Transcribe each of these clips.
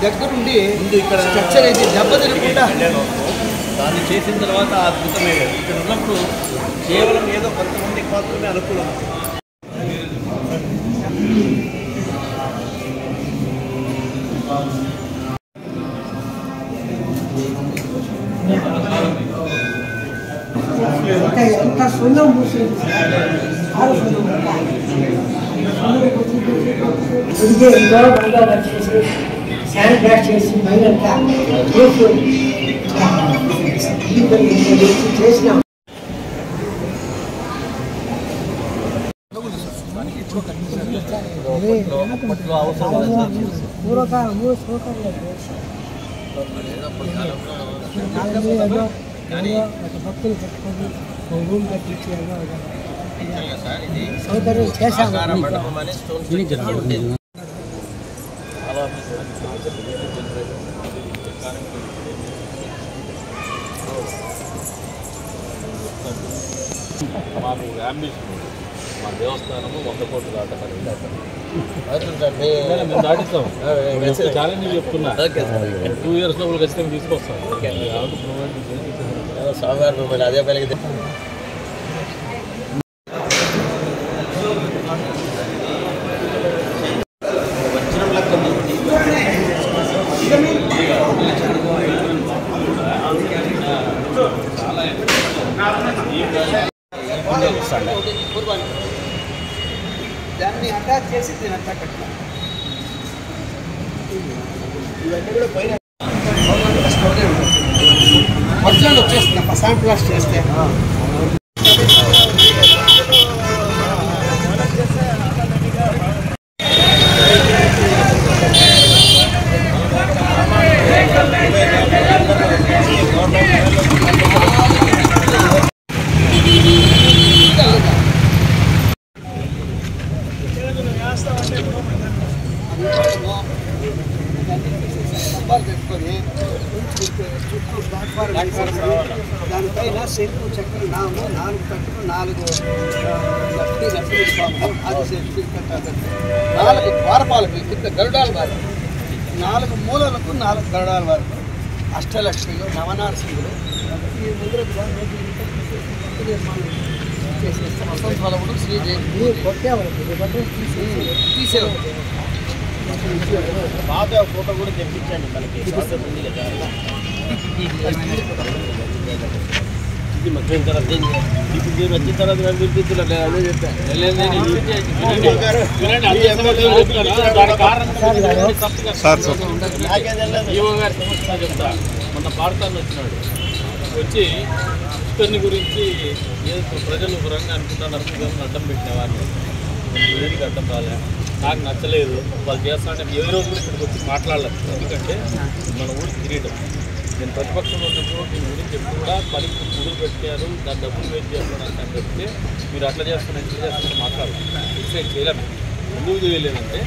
దగ్గరుండి స్ట్రక్చర్ అయితే దెబ్బతినకుండా దాన్ని చేసిన తర్వాత అద్భుతమే. ఇక్కడ ఉన్నప్పుడు కేవలం ఏదో కొంతమందికి మాత్రమే అనుకూలం. ఎంత సున్నం పూసేది చేసి శానిటైజ్ చేసి బయటంతా చేసినాం. భక్తులు పెట్టుకొని రూమ్ కట్టించి సౌకర్యం చేశాము. మాకు అంబిషన్ మా దేవస్థానము 100 కోట్లు దాటాలి. మేము దాటిస్తాం. ఛాలెంజ్ చెప్తున్నా 2 years లోపల ఖచ్చితంగా తీసుకొస్తాం. అదే పలికి దాన్ని అటాచ్ చేసి దీని అంతా కట్టాలి. ఇవన్నీ కూడా పైన ఒరిజినల్ వచ్చేస్తుంది. శాంపుల్ ప్లాస్ట్ చేస్తే పెట్టుకొని దానిపైన శంకు చక్రం నాము 4 కట్టుకు 4 లక్ష్మీ స్వామి అది శక్తి కట్టాలి. 4 ద్వారపాలకు కింద గరుడాల వారు 4 మూలలకు 4 గరుడాల వారు అష్టలక్ష్మిలు నవనారసింహులు ఈ ముందర చేసేస్తాం. వసంతవలముడు శ్రీదేవి తీసేవారు. పాత ఫోటో కూడా తెప్పించండి మనకి. ఇది వచ్చిన తర్వాత వచ్చిన తర్వాత చెప్తా. మొన్న పాడతాను వచ్చినాడు. వచ్చి ఇక్కడిని గురించి ఏదో ప్రజలు రంగా అనుకుంటున్నారు, అడ్డం పెట్టిన వారిని ఏదికి అడ్డం రాలే. నాకు నచ్చలేదు వాళ్ళు చేస్తానంటే ఏ రోజు కూడా ఇక్కడికి వచ్చి మాట్లాడలేదు. ఎందుకంటే మన ఊరికి తిరగడం. నేను ప్రతిపక్షంలో ఉన్నప్పుడు దీని గురించి ఎప్పుడు కూడా పని కుదురు పెట్టారు, దాని డబ్బులు వేస్ట్ చేస్తున్నాను అని చెప్తే మీరు అట్లా చేస్తున్నారు ఇట్లా చేస్తున్నారు మాట్లాడాలి. డిసైడ్ చేయలేము. ఎందుకు చేయలేదంటే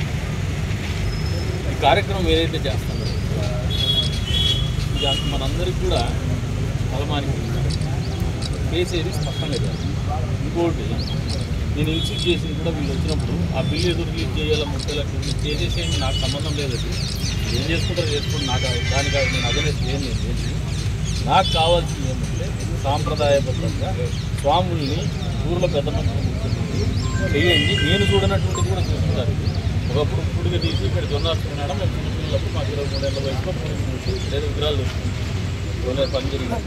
ఈ కార్యక్రమం ఏదైతే చేస్తున్నారో ఇది మనందరికీ కూడా బలమానికి చేసేది స్పష్టంగా కాదు. ఇంకోటి నేను ఇన్సిస్ట్ చేసింది కూడా వీళ్ళు వచ్చినప్పుడు ఆ బిల్లు ఎదురు రిలీజ్ చేయాలి 30 లక్షలు చేసేసేయండి, నాకు సంబంధం లేదండి. ఏం చేసుకుంటారో చేసుకోండి, నాకు దానికి నేను అగనేసి ఏం లేదు. నాకు కావాల్సింది ఏంటంటే సాంప్రదాయబద్ధంగా స్వాముల్ని ఊర్లో పెద్ద మనుషులు చేయండి. నేను చూడనటువంటిది కూడా చూసుకుంటారు. ఒకప్పుడు పుడిగా తీసి ఇక్కడ జొన్నాడుతున్నాడు. మేము చిన్నపిల్లలకు మాకు 23 ఏళ్ళ వయసులో పుడిగి చూసి లేదా విగ్రహాలు తీసుకుంటాం. పని జరిగింది.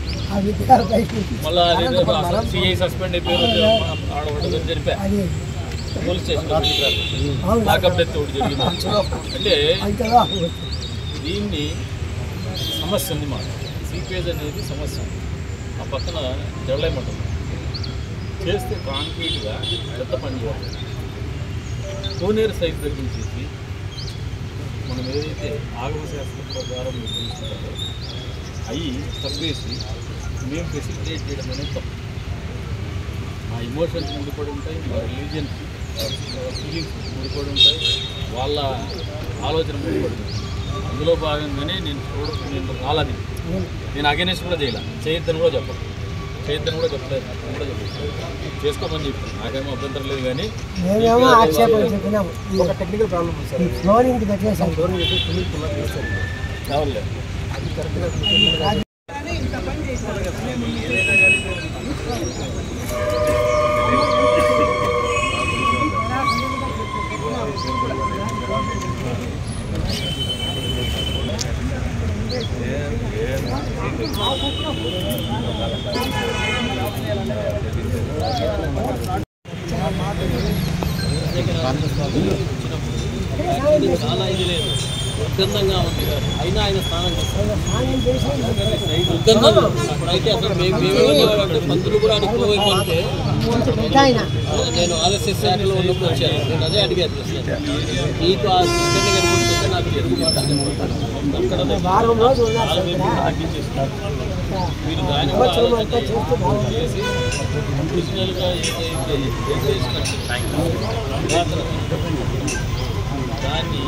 మళ్ళీ అదే సిఐ సస్పెండ్ అయిపోయారు. ఆడబడ్డదని జరిపా పోలీస్ స్టేషన్ లాకప్ డెత్ ఒకటి జరిగింది. అంటే దీన్ని సమస్య ఉంది మాట. సీపేజ్ అనేది సమస్య. ఆ పక్కన జడలేమంటుంది చేస్తే కాంక్రీట్గా పెద్ద పని చేయాలి. కోనేరు సైజ్ తగ్గించేసి మనం ఏదైతే ఆగమశాస్త్ర ప్రకారం తెలుసుకుంటారో అవి తప్పేసి మేము ఫెసిలిటేట్ చేయడం అనేది తప్పు. మా ఇమోషన్స్ ముడిపడి ఉంటాయి, మా రిలీజియన్కి ఫీలింగ్స్ ముడిపడి ఉంటాయి, వాళ్ళ ఆలోచన ముడిపడి ఉంటాయి. అందులో భాగంగానే నేను రాలేదు. నేను అగెనెస్ట్ కూడా చేయలేను, చేయొద్దని కూడా చెప్పను. చేయొద్దని కూడా చెప్పలేదు, కూడా చెప్పలేదు. చేసుకోమని చెప్పాను, నాకేమో అభ్యంతరం లేదు. కానీ మేమేమో ఆక్షేపణ చెప్పినాము. ఒక టెక్నికల్ ప్రాబ్లం ఉంది సార్. ఈ ఫ్లోరింగ్ పెట్టేసాం. ఫ్లోరింగ్ అయితే క్లినిక్ పుల్ల చేస్తారు. కావలేదు అది కరెక్ట్గా చాలా ఇది లేదు, ఉద్దందంగా ఉంది. అయినా ఆయన స్నానం చేస్తారు. అప్పుడైతే అసలు మేమేమంటే పంతులు కూడా అనుకోకపోతే నేను ఆర్ఎస్ఎస్ శాఖలో ఉన్నప్పుడు వచ్చాను. నేను అదే అడిగాను, నీకు ఆ చికెన్ కనిపిస్తుంటే నాకు ఎదుగుబాటు అక్కడ తగ్గించేస్తున్నారు. మీరు దాన్ని కూడా చేసి ఒరిజినల్గా దాన్ని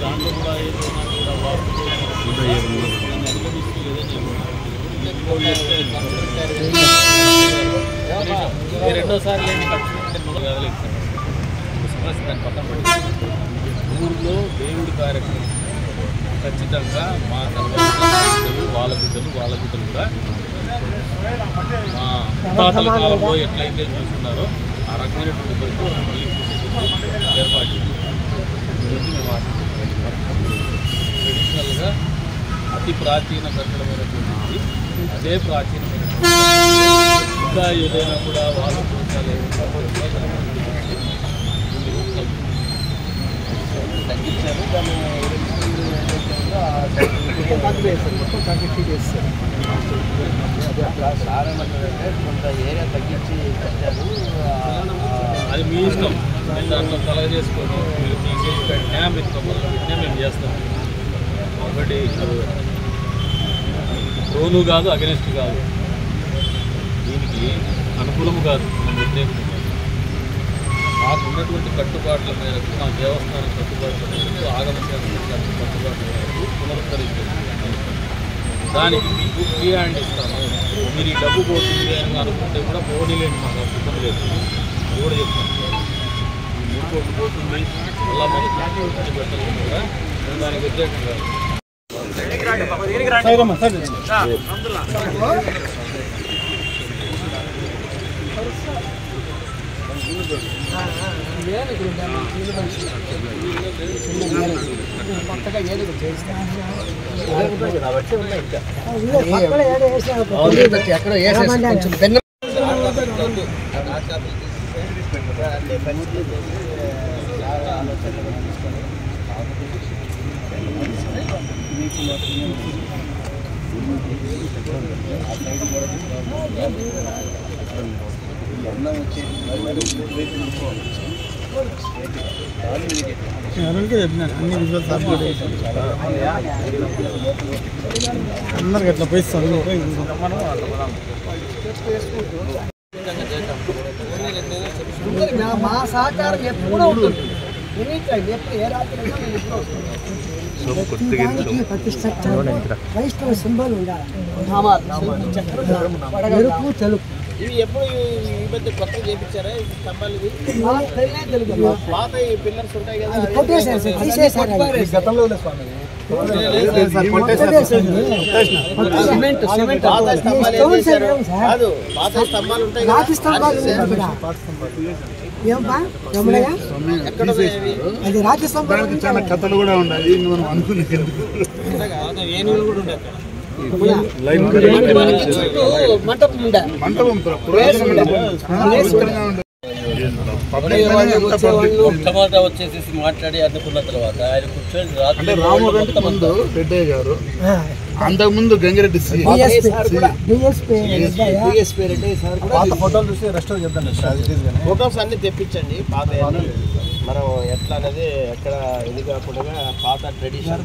దాంట్లో కూడా రెండోసారి లేని సమస్య దాన్ని పక్కన పెట్టి ఊళ్ళో దేవుడి కార్యక్రమం ఖచ్చితంగా మా తల్లిదండ్రులు వాళ్ళ బిడ్డలు కూడా మా తాతల కాలంలో ఎట్లయితే చూస్తున్నారో ఆ రకమైనటువంటి పరిస్థితులు ఏర్పాటు ట్రెడిషనల్గా అతి ప్రాచీన కట్టడమైనటువంటి అదే ప్రాచీనమైనటువంటి ఇంకా ఏదైనా కూడా వాళ్ళు తగ్గించారు. దాన్ని మొత్తం కాంటాక్ట్ చేస్తారు. సారేమంటారంటే కొంత ఏరియా తగ్గించి కట్టారు, అది మీ ఇష్టం. నేను దాంట్లో కలగ చేసుకొని మీరు తీసేసి పెట్టినా మీరు మొదలు పెట్టినా మేము చేస్తాం. ఒకటి ప్రోను కాదు, అగెనిస్ట్ కాదు, దీనికి అనుకూలము కాదు, మనం వ్యతిరేకం. మాకు ఉన్నటువంటి కట్టుబాట్ల మేరకు, మా దేవస్థానం కట్టుబాట్ల మేరకు, ఆగమశాస్త్ర కట్టుబాట్ల మేరకు పునరుద్ధరించారు. దానికి మీకు ఫ్రీ హ్యాండ్ ఇస్తాను. మీరు ఈ డబ్బు పోతుంది అని అనుకుంటే కూడా పోనీలేండి, మాకు అర్థం లేదు. అది కూడా చెప్తాను. ఈ 3 కోట్లు పోతుంది, మళ్ళా మనకి పెట్టాలి కూడా నేను దానికి వ్యతిరేకం కాదు. కొత్తగా ఏనుగులు చేయిస్తాను. ఎక్కడో కొంచెం పెన్ను అన్ని విజువల్స్ అందరికి ఎట్లా పోయి మా సహకారం ఎప్పుడూ ఉంటుంది. ఎప్పుడు ఏ రాత్రి క్రైస్తవ సింబల్ ఉండాలి. ఇవి ఎప్పుడు ఈ మధ్య కొత్తగా చేయించారా ఈ స్తంభాలు? ఇవి తెలుగు పాత ఈ పిల్లర్స్ ఉంటాయి కదా, గతంలో స్వామి పాత స్తంభాలు ఏం చేశారు? కాదు, పాత స్తంభాలు ఉంటాయి కదా, ఎక్కడ అది రాజస్తంభం. చాలా కథలు కూడా ఉన్నాయి. మనం అనుకునే ఏనుగులు కూడా ఉన్నాయి. మంటపం టమాటా వచ్చేసి మాట్లాడి అనుకున్న తర్వాత ఆయన కూర్చొని రామోగంటి ముందు రెడ్డయ్య గారు, అంతకుముందు గంగిరెడ్డి ఫోటోలు చూసి రెస్టారెంట్ చెప్తాను. ఫోటోస్ అన్ని తెప్పించండి, పాత మనం ఎట్లా అనేది ఎక్కడ ఇది కాకుండా పాత ట్రెడిషన్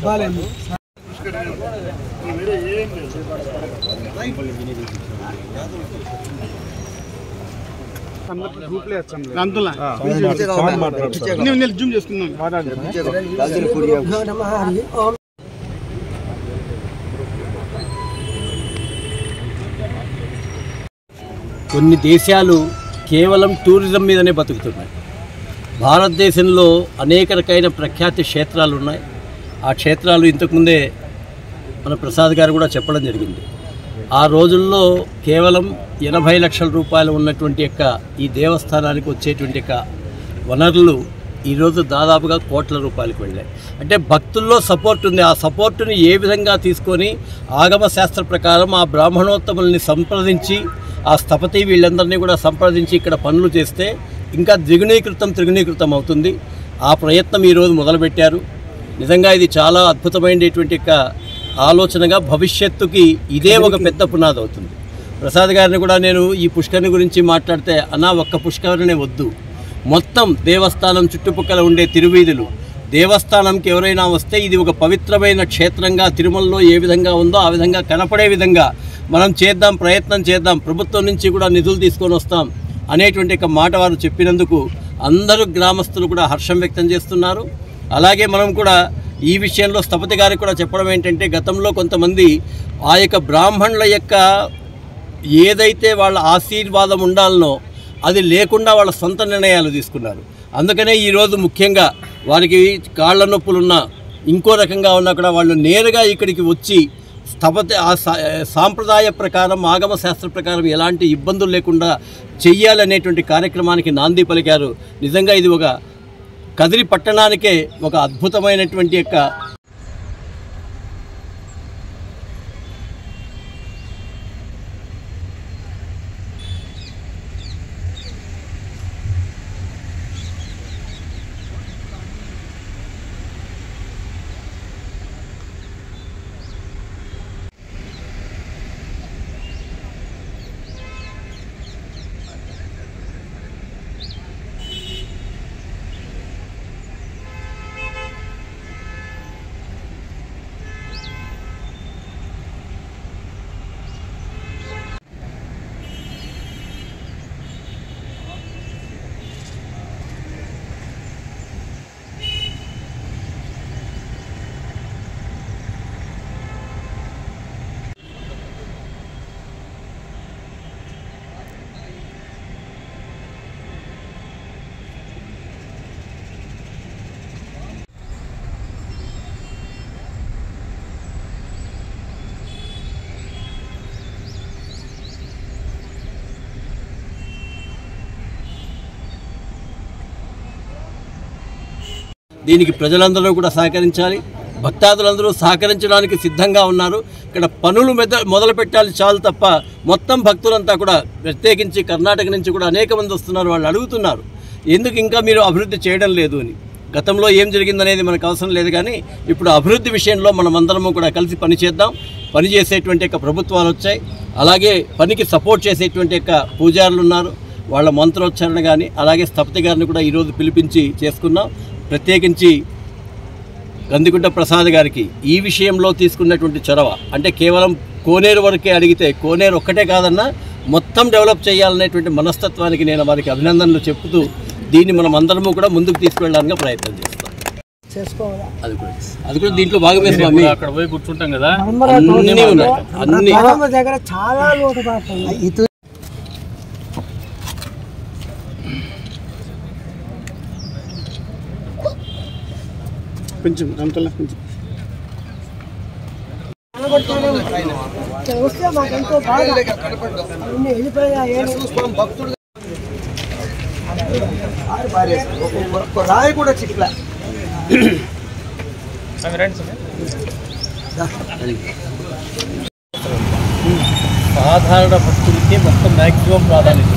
జూమ్ చేసుకున్నాం. కొన్ని దేశాలు కేవలం టూరిజం మీదనే బతుకుతున్నాయి. భారతదేశంలో అనేక రకమైన ప్రఖ్యాతి క్షేత్రాలు ఉన్నాయి. ఆ క్షేత్రాలు ఇంతకుముందే మన ప్రసాద్ గారు కూడా చెప్పడం జరిగింది. ఆ రోజుల్లో కేవలం 80 లక్షల రూపాయలు ఉన్నటువంటి యొక్క ఈ దేవస్థానానికి వచ్చేటువంటి యొక్క వనరులు ఈరోజు దాదాపుగా కోట్ల రూపాయలకు వెళ్ళాయి. అంటే భక్తుల్లో సపోర్ట్ ఉంది. ఆ సపోర్టుని ఏ విధంగా తీసుకొని ఆగమ శాస్త్ర ప్రకారం ఆ బ్రాహ్మణోత్తముల్ని సంప్రదించి ఆ స్థపతి వీళ్ళందరినీ కూడా సంప్రదించి ఇక్కడ పనులు చేస్తే ఇంకా త్రిగుణీకృతం అవుతుంది. ఆ ప్రయత్నం ఈరోజు మొదలుపెట్టారు. నిజంగా ఇది చాలా అద్భుతమైనటువంటి యొక్క ఆలోచనగా భవిష్యత్తుకి ఇదే ఒక పెద్ద పునాది అవుతుంది. ప్రసాద్ గారిని కూడా నేను ఈ పుష్కరిణి గురించి మాట్లాడితే ఒక్క పుష్కరిణి వద్దు, మొత్తం దేవస్థానం చుట్టుపక్కల ఉండే తిరువీధులు, దేవస్థానంకి ఎవరైనా వస్తే ఇది ఒక పవిత్రమైన క్షేత్రంగా తిరుమలలో ఏ విధంగా ఉందో ఆ విధంగా కనపడే విధంగా మనం చేద్దాం, ప్రయత్నం చేద్దాం, ప్రభుత్వం నుంచి కూడా నిధులు తీసుకొని వస్తాం అనేటువంటి ఒక మాట వారు చెప్పినందుకు అందరూ గ్రామస్తులు కూడా హర్షం వ్యక్తం చేస్తున్నారు. అలాగే మనం కూడా ఈ విషయంలో స్థపతి గారికి కూడా చెప్పడం ఏంటంటే, గతంలో కొంతమంది ఆ యొక్క బ్రాహ్మణుల యొక్క ఏదైతే వాళ్ళ ఆశీర్వాదం ఉండాలనో అది లేకుండా వాళ్ళ సొంత నిర్ణయాలు తీసుకున్నారు. అందుకనే ఈరోజు ముఖ్యంగా వారికి కాళ్ళ నొప్పులున్నా ఇంకో రకంగా ఉన్నా కూడా వాళ్ళు నేరుగా ఇక్కడికి వచ్చి స్థపతి ఆ సాంప్రదాయ ప్రకారం ఆగమ శాస్త్ర ప్రకారం ఎలాంటి ఇబ్బందులు లేకుండా చెయ్యాలనేటువంటి కార్యక్రమానికి నాంది పలికారు. నిజంగా ఇది ఒక కదిరి పట్టణానికే ఒక అద్భుతమైనటువంటి యొక్క దీనికి ప్రజలందరూ కూడా సహకరించాలి. భక్తాదులందరూ సహకరించడానికి సిద్ధంగా ఉన్నారు. ఇక్కడ పనులు మొదలు పెట్టాలి చాలు తప్ప మొత్తం భక్తులంతా కూడా ప్రత్యేకించి కర్ణాటక నుంచి కూడా అనేక మంది వస్తున్నారు. వాళ్ళు అడుగుతున్నారు, ఎందుకు ఇంకా మీరు అభివృద్ధి చేయడం లేదు అని. గతంలో ఏం జరిగిందనేది మనకు అవసరం లేదు, కానీ ఇప్పుడు అభివృద్ధి విషయంలో మనమందరము కూడా కలిసి పనిచేద్దాం. పనిచేసేటువంటి యొక్క ప్రభుత్వాలు వచ్చాయి, అలాగే పనికి సపోర్ట్ చేసేటువంటి యొక్క పూజారులు ఉన్నారు, వాళ్ళ మంత్రోచ్చారణ కానీ, అలాగే స్థపతి గారిని కూడా ఈరోజు పిలిపించి చేసుకున్నాం. ప్రత్యేకించి గందిగుంట ప్రసాద్ గారికి ఈ విషయంలో తీసుకున్నటువంటి చొరవ, అంటే కేవలం కోనేరు వరకే అడిగితే కోనేరు ఒక్కటే కాదన్నా మొత్తం డెవలప్ చేయాలనేటువంటి మనస్తత్వానికి నేను వారికి అభినందనలు చెప్తూ దీన్ని మనం అందరము కూడా ముందుకు తీసుకెళ్ళడానికి ప్రయత్నం చేస్తాం. అది కూడా దీంట్లో భాగమే స్వామి. అక్కడ పోయి కూర్చుంటాం కదా, అన్నీ ఉన్నాయి, అన్ని దగ్గర చాలా లోటుపాట్లు. కొంచెం అంతలా కొంచెం వస్తే మాకెంతో బాగా వెళ్ళిపోయా భక్తుడు రాయి కూడా చిట్ల సాధారణ భక్తులకి మొత్తం మ్యాక్సిమం ప్రాధాన్యత.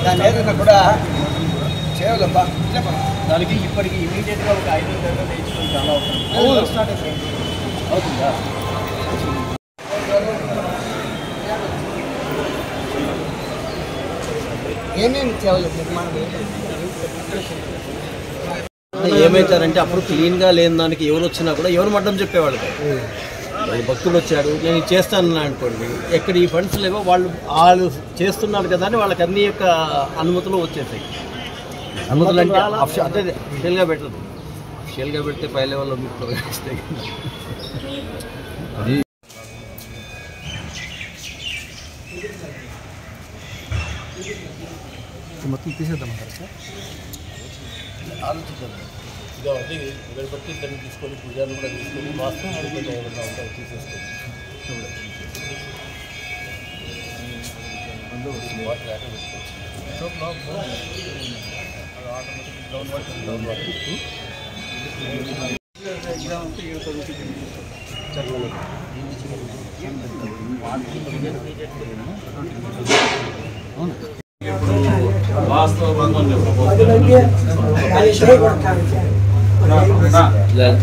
దాని ఏదైనా కూడా చేయాలబ్బా. దానికి ఇప్పటికి ఇమీడియట్గా ఒక 5 గంటలు నేర్చుకుని చాలా అవుతుందా? ఏమేమి సేవలు నిర్మాణం ఏమవుతారంటే అప్పుడు క్లీన్గా లేని దానికి ఎవరు వచ్చినా కూడా ఎవరు మడ్డం చెప్పేవాళ్ళు భక్తులు వచ్చాడు నేను చేస్తాను అనుకోండి ఎక్కడ ఈ ఫండ్స్ లేవో వాళ్ళు చేస్తున్నారు కదా అని వాళ్ళకి అన్ని యొక్క అనుమతులు వచ్చేసాయి. అనుమతులు అంటే అంటే అఫిషియల్గా పెట్టదు, అఫిషియల్గా పెడితే పై లెవెల్లో మీకు ఇస్తాయి కదా. అది మొత్తం తీసేద్దామంటారు సార్. ఆలోచిద్దాం. ఇక అది ఇక్కడ బట్టి దాన్ని తీసుకొని పూజాన్ని కూడా తీసుకొని వాస్తవం అడుగుతుంది ఏమన్నా ఉంటాయి తీసేసుకోండి. వాటర్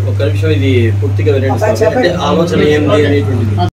ఒక్క నిమిషం ఇది పూర్తిగా వినండి. ఆలోచన ఏంటి అనేటువంటిది